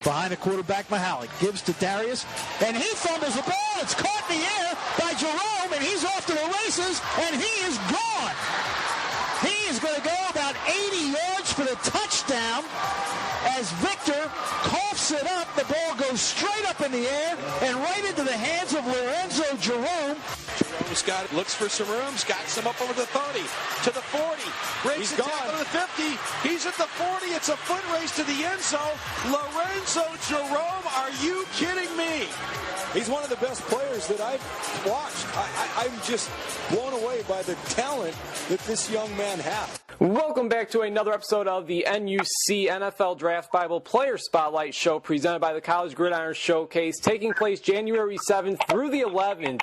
Behind the quarterback, Mahalik gives to Darius, and he fumbles the ball. It's caught in the air by Jerome, and he's off to the races, and he is gone. He is going to go about 80 yards for the touchdown as Victor coughs it up. The ball goes straight up in the air and right into the hands of Lorenzo Jerome. Jerome's looks for some rooms, got some up over the 30, to the 40, breaks it down to the 50, he's at the 40, it's a foot race to the end zone. Lorenzo Jerome, are you kidding me? He's one of the best players that I've watched. I'm just blown away by the talent that this young man has. Welcome back to another episode of the NUC NFL Draft Bible Player Spotlight Show presented by the College Gridiron Showcase, taking place January 7th through the 11th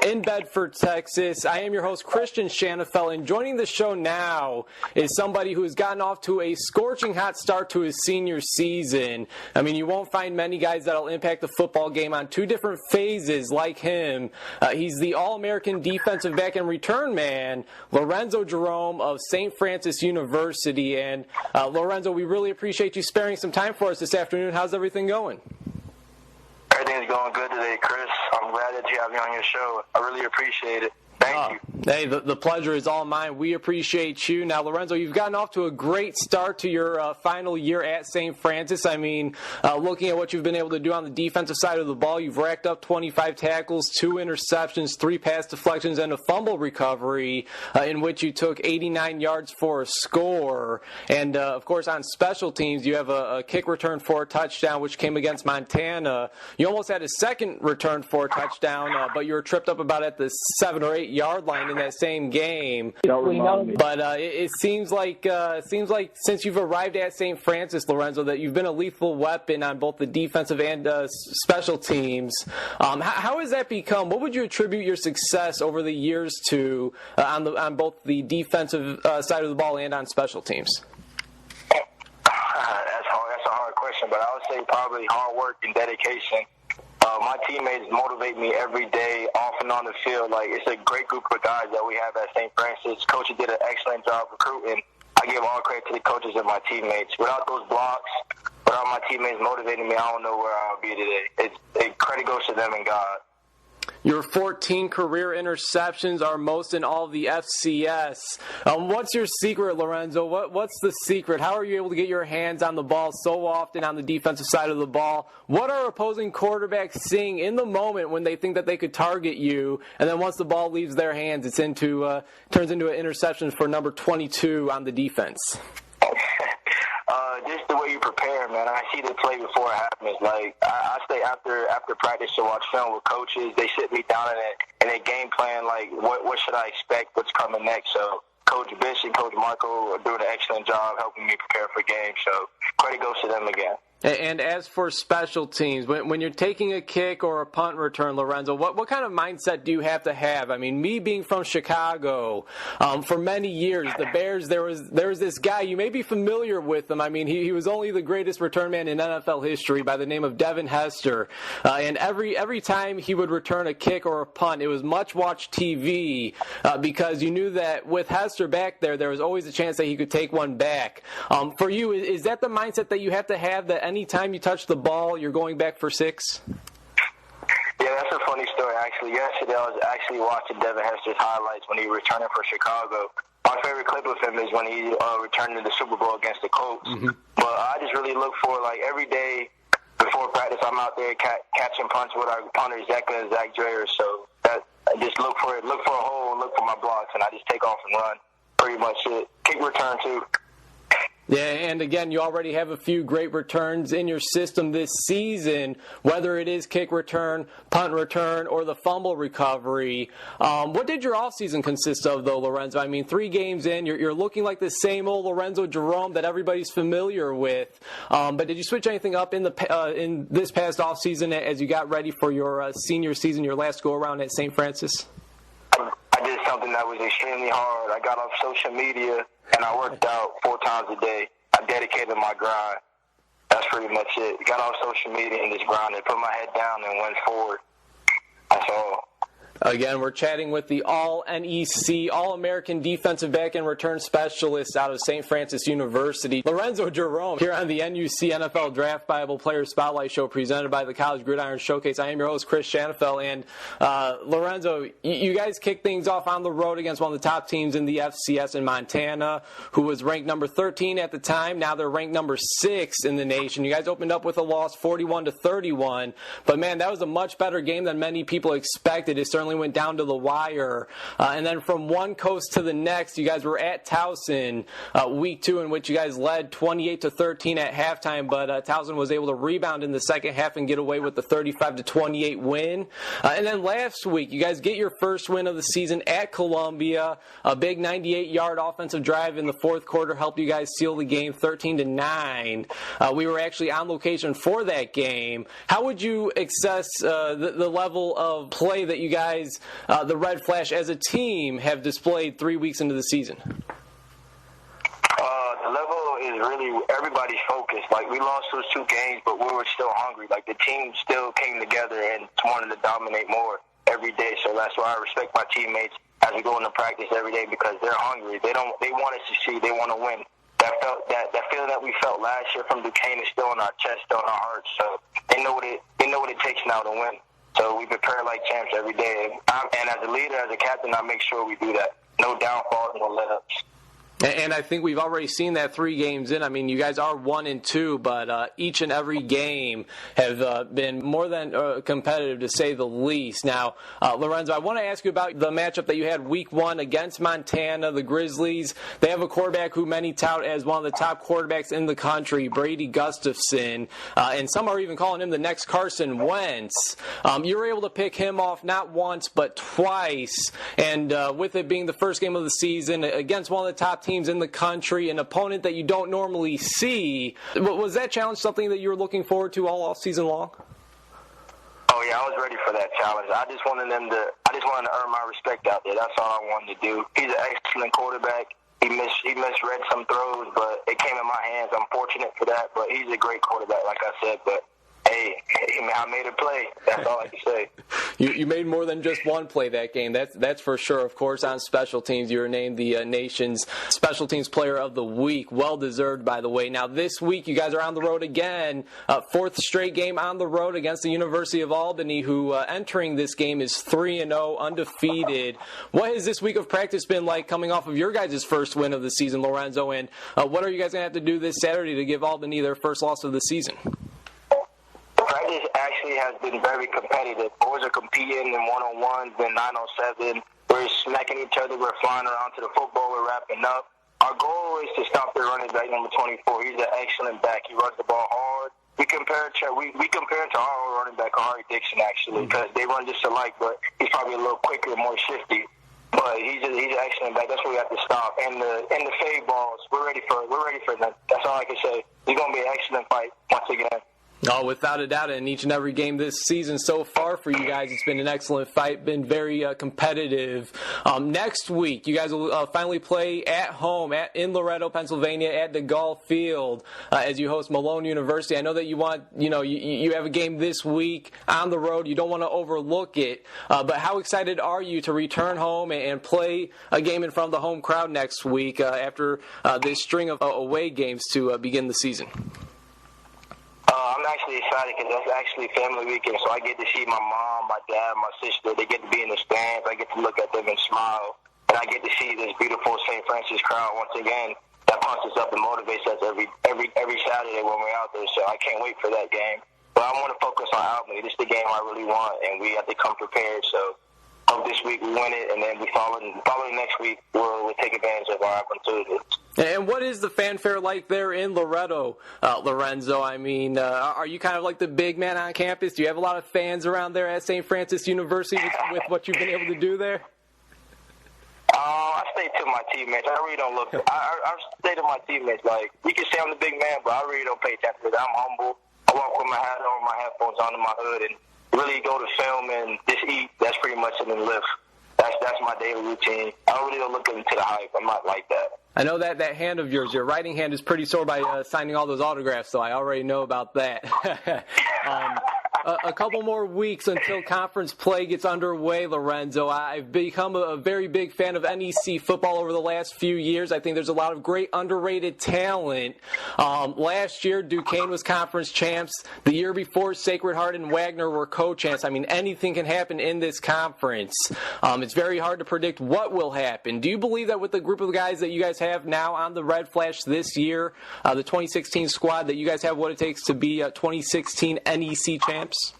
in Bedford, Texas. I am your host, Christian Shanafel, and joining the show now is somebody who has gotten off to a scorching hot start to his senior season. I mean, you won't find many guys that'll impact the football game on two different phases like him. He's the All-American defensive back and return man, Lorenzo Jerome of St. Francis University. And Lorenzo, we really appreciate you sparing some time for us this afternoon. How's everything going? Everything's going good today, Chris. I'm glad that you have me on your show. I really appreciate it. Thank you. Hey, the pleasure is all mine. We appreciate you. Now, Lorenzo, you've gotten off to a great start to your final year at St. Francis. I mean, looking at what you've been able to do on the defensive side of the ball, you've racked up 25 tackles, 2 interceptions, 3 pass deflections, and a fumble recovery in which you took 89 yards for a score. And, of course, on special teams, you have a kick return for a touchdown, which came against Montana. You almost had a second return for a touchdown, but you were tripped up about at the 7 or 8 yard line in that same game. But it seems like since you've arrived at St. Francis, Lorenzo, that you've been a lethal weapon on both the defensive and special teams. How has that become? What would you attribute your success over the years to on both the defensive side of the ball and on special teams? That's a hard question, but I would say probably hard work and dedication. My teammates motivate me every day off and on the field. Like, it's a great group of guys that we have at St. Francis. Coach did an excellent job recruiting. I give all credit to the coaches and my teammates. Without those blocks, without my teammates motivating me, I don't know where I'll be today. Credit goes to them and God. Your 14 career interceptions are most in all of the FCS. What's your secret, Lorenzo? What's the secret? How are you able to get your hands on the ball so often on the defensive side of the ball? What are opposing quarterbacks seeing in the moment when they think that they could target you, and then once the ball leaves their hands, it turns into an interception for number 22 on the defense? Just the way you prepare, man. I see the play before it happens. Like, I stay after practice to watch film with coaches. They sit me down in a game plan, like, what should I expect, what's coming next. So Coach Bish and Coach Marco are doing an excellent job helping me prepare for games. So credit goes to them again. And as for special teams, when you're taking a kick or a punt return, Lorenzo, what kind of mindset do you have to have? I mean, me being from Chicago, for many years, the Bears, there was this guy, you may be familiar with him. I mean, he was only the greatest return man in NFL history by the name of Devin Hester. And every time he would return a kick or a punt, it was much-watched TV because you knew that with Hester back there was always a chance that he could take one back. For you, is that the mindset that you have to have, that anytime you touch the ball, you're going back for 6? Yeah, that's a funny story, actually. Yesterday, I was actually watching Devin Hester's highlights when he was returning for Chicago. My favorite clip of him is when he returned in the Super Bowl against the Colts. Mm-hmm. But I just really look for, like, every day before practice, I'm out there catching punts with our punters, Zeka and Zach Dreyer. So I just look for a hole and look for my blocks, and I just take off and run. Pretty much it. Kick return, too. Yeah, and again, you already have a few great returns in your system this season, whether it is kick return, punt return, or the fumble recovery. What did your offseason consist of, though, Lorenzo? I mean, 3 games in, you're looking like the same old Lorenzo Jerome that everybody's familiar with. But did you switch anything up in this past offseason as you got ready for your senior season, your last go-around at St. Francis? I did something that was extremely hard. I got off social media, and I worked out 4 times a day. I dedicated my grind. That's pretty much it. Got off social media and just grinded, put my head down and went forward. That's all. Again, we're chatting with the All-NEC, All-American defensive back and return specialist out of St. Francis University, Lorenzo Jerome, here on the NUC NFL Draft Bible Player Spotlight Show presented by the College Gridiron Showcase. I am your host, Chris Shanafel, and Lorenzo, you guys kicked things off on the road against one of the top teams in the FCS in Montana, who was ranked number 13 at the time. Now they're ranked number 6 in the nation. You guys opened up with a loss 41-31, but man, that was a much better game than many people expected. It certainly went down to the wire. And then from one coast to the next, you guys were at Towson week 2, in which you guys led 28-13 at halftime, but Towson was able to rebound in the second half and get away with the 35-28 win. And then last week, you guys get your first win of the season at Columbia. A big 98-yard offensive drive in the fourth quarter helped you guys seal the game 13-9. We were actually on location for that game. How would you assess the level of play that you guys, the Red Flash as a team, have displayed 3 weeks into the season? The level is really everybody's focused. Like, we lost those 2 games, but we were still hungry. Like, the team still came together and wanted to dominate more every day. So that's why I respect my teammates as we go into practice every day, because they're hungry. They want us to see. They want to win. That feeling that we felt last year from Duquesne is still in our chest, still in our hearts. So they know what it takes now to win. So we prepare like champs every day. And as a leader, as a captain, I make sure we do that. No downfalls, no let-ups. And I think we've already seen that 3 games in. I mean, you guys are 1-2, but each and every game have been more than competitive, to say the least. Now, Lorenzo, I want to ask you about the matchup that you had week 1 against Montana, the Grizzlies. They have a quarterback who many tout as one of the top quarterbacks in the country, Brady Gustafson, and some are even calling him the next Carson Wentz. You were able to pick him off not once but twice, and with it being the first game of the season against one of the top teams in the country, an opponent that you don't normally see. Was that challenge something that you were looking forward to all season long? Oh yeah, I was ready for that challenge. I just wanted to earn my respect out there. That's all I wanted to do. He's an excellent quarterback. He misread some throws, but it came in my hands. I'm fortunate for that, but he's a great quarterback, like I said. But hey, I made a play. That's all I can say. You made more than just one play that game. That's for sure. Of course, on special teams, you were named the nation's Special Teams Player of the Week. Well-deserved, by the way. Now, this week, you guys are on the road again. 4th straight game on the road against the University of Albany, who entering this game is 3-0, undefeated. What has this week of practice been like coming off of your guys' first win of the season, Lorenzo? And what are you guys going to have to do this Saturday to give Albany their first loss of the season? Practice actually has been very competitive. Boys are competing in one-on-ones, then 9-on-7. We're smacking each other. We're flying around to the football. We're wrapping up. Our goal is to stop their running back, number 24. He's an excellent back. He runs the ball hard. We compare him to our running back, Harry Dixon, actually, because they run just alike, but he's probably a little quicker, more shifty. But he's an excellent back. That's what we have to stop. And the fade balls, we're ready for them. That's all I can say. It's going to be an excellent fight once again. Oh, without a doubt, in each and every game this season so far for you guys, it's been an excellent fight, been very competitive. Next week, you guys will finally play at home in Loretto, Pennsylvania, at DeGaulle Field as you host Malone University. I know that you have a game this week on the road. You don't want to overlook it, but how excited are you to return home and play a game in front of the home crowd next week after this string of away games to begin the season? I'm actually excited because that's actually family weekend, so I get to see my mom, my dad, my sister. They get to be in the stands. I get to look at them and smile, and I get to see this beautiful St. Francis crowd once again. That pumps us up and motivates us every Saturday when we're out there, so I can't wait for that game. But I want to focus on Albany. This is the game I really want, and we have to come prepared, so hope this week we win it, and then we following next week, we'll take advantage of our opportunities. And what is the fanfare like there in Loretto, Lorenzo? I mean, are you kind of like the big man on campus? Do you have a lot of fans around there at St. Francis University with what you've been able to do there? I stay to my teammates. I really don't look. I stay to my teammates. Like, you can say I'm the big man, but I really don't pay attention to that. I'm humble. I walk with my hat on, my headphones on in my hood, and really go to film and just eat. That's pretty much it, and live. That's my daily routine. I really don't look into the hype. I'm not like that. I know that hand of yours, your writing hand is pretty sore by signing all those autographs, so I already know about that. a couple more weeks until conference play gets underway, Lorenzo. I've become a very big fan of NEC football over the last few years. I think there's a lot of great underrated talent. Last year, Duquesne was conference champs. The year before, Sacred Heart and Wagner were co-champs. I mean, anything can happen in this conference. It's very hard to predict what will happen. Do you believe that with the group of guys that you guys have now on the Red Flash this year, the 2016 squad, that you guys have what it takes to be 2016 NEC champs?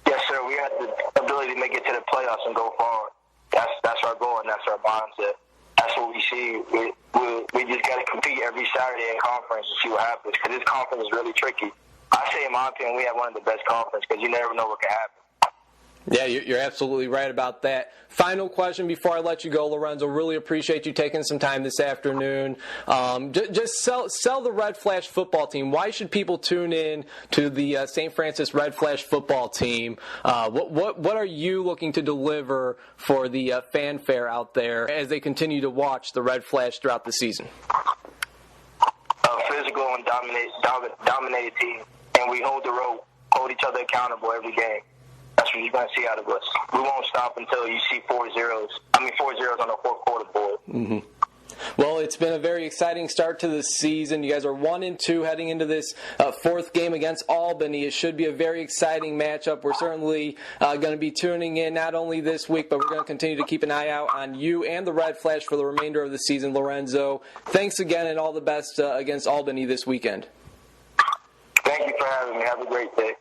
Yes, sir. We have the ability to make it to the playoffs and go forward. That's our goal and that's our mindset. That's what we see. We just got to compete every Saturday in conference and see what happens, because this conference is really tricky. I say, in my opinion, we have one of the best conferences because you never know what can happen. Yeah, you're absolutely right about that. Final question before I let you go, Lorenzo. Really appreciate you taking some time this afternoon. Just sell the Red Flash football team. Why should people tune in to the St. Francis Red Flash football team? What are you looking to deliver for the fanfare out there as they continue to watch the Red Flash throughout the season? A physical and dominated team, and we hold the rope, hold each other accountable every game. That's what you're going to see out of us. We won't stop until you see 4 zeros on the fourth quarter board. Mm-hmm. Well, it's been a very exciting start to the season. You guys are 1-2 heading into this fourth game against Albany. It should be a very exciting matchup. We're certainly going to be tuning in not only this week, but we're going to continue to keep an eye out on you and the Red Flash for the remainder of the season, Lorenzo. Thanks again, and all the best against Albany this weekend. Thank you for having me. Have a great day.